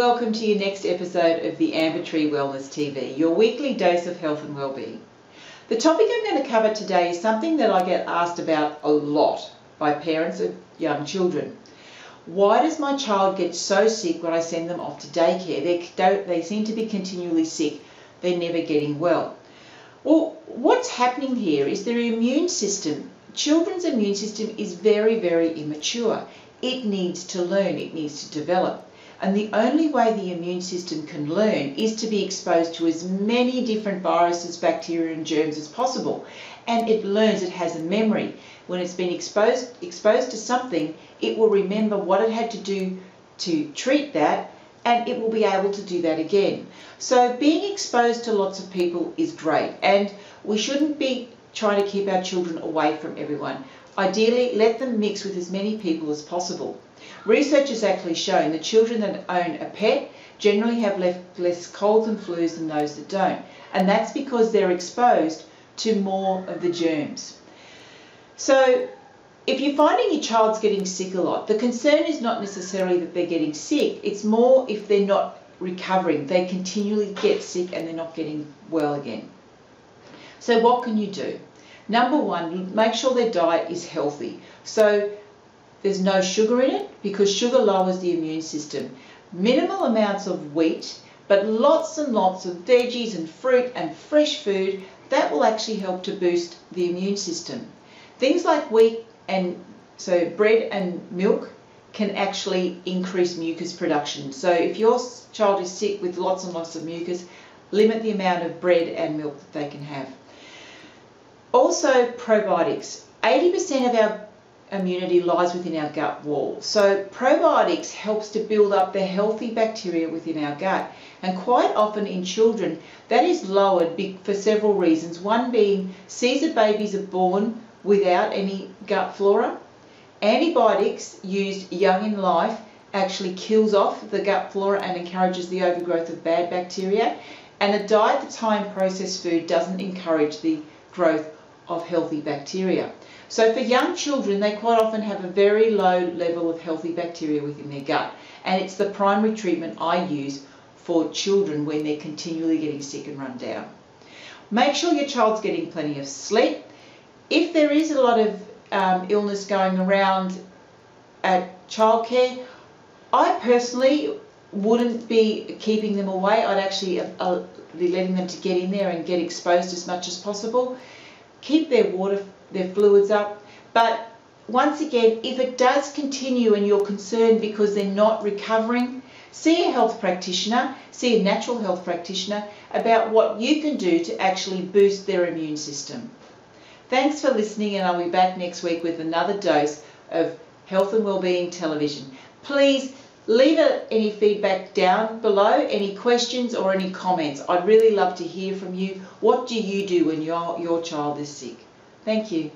welcome to your next episode of the Amber Tree Wellness TV, your weekly dose of health and well-being. The topic I'm going to cover today is something that I get asked about a lot by parents of young children. Why does my child get so sick when I send them off to daycare? They seem to be continually sick. They're never getting well. Well, what's happening here is their immune system. Children's immune system is very, very immature. It needs to learn. It needs to develop. And the only way the immune system can learn is to be exposed to as many different viruses, bacteria and germs as possible. And it learns, it has a memory. When it's been exposed to something, it will remember what it had to do to treat that, and it will be able to do that again. So being exposed to lots of people is great, and we shouldn't be trying to keep our children away from everyone. Ideally, let them mix with as many people as possible. Research has actually shown that children that own a pet generally have less colds and flus than those that don't. And that's because they're exposed to more of the germs. So if you're finding your child's getting sick a lot, the concern is not necessarily that they're getting sick. It's more if they're not recovering. They continually get sick and they're not getting well again. So what can you do? Number one, make sure their diet is healthy. So there's no sugar in it because sugar lowers the immune system. Minimal amounts of wheat, but lots and lots of veggies and fruit and fresh food, that will actually help to boost the immune system. Things like wheat and so bread and milk can actually increase mucus production. So if your child is sick with lots and lots of mucus, limit the amount of bread and milk that they can have. Also, probiotics. 80% of our immunity lies within our gut wall. So probiotics helps to build up the healthy bacteria within our gut. And quite often in children, that is lowered for several reasons. One being Caesar babies are born without any gut flora. Antibiotics used young in life actually kills off the gut flora and encourages the overgrowth of bad bacteria. And a diet that's high in processed food doesn't encourage the growth of healthy bacteria. So for young children, they quite often have a very low level of healthy bacteria within their gut. And it's the primary treatment I use for children when they're continually getting sick and run down. Make sure your child's getting plenty of sleep. If there is a lot of illness going around at childcare, I personally wouldn't be keeping them away. I'd actually be letting them to get in there and get exposed as much as possible. Keep their fluids up. But once again, if it does continue and you're concerned because they're not recovering, see a health practitioner, see a natural health practitioner about what you can do to actually boost their immune system. Thanks for listening, and I'll be back next week with another dose of Health and Wellbeing Television. Please leave any feedback down below, any questions or any comments. I'd really love to hear from you. What do you do when your child is sick? Thank you.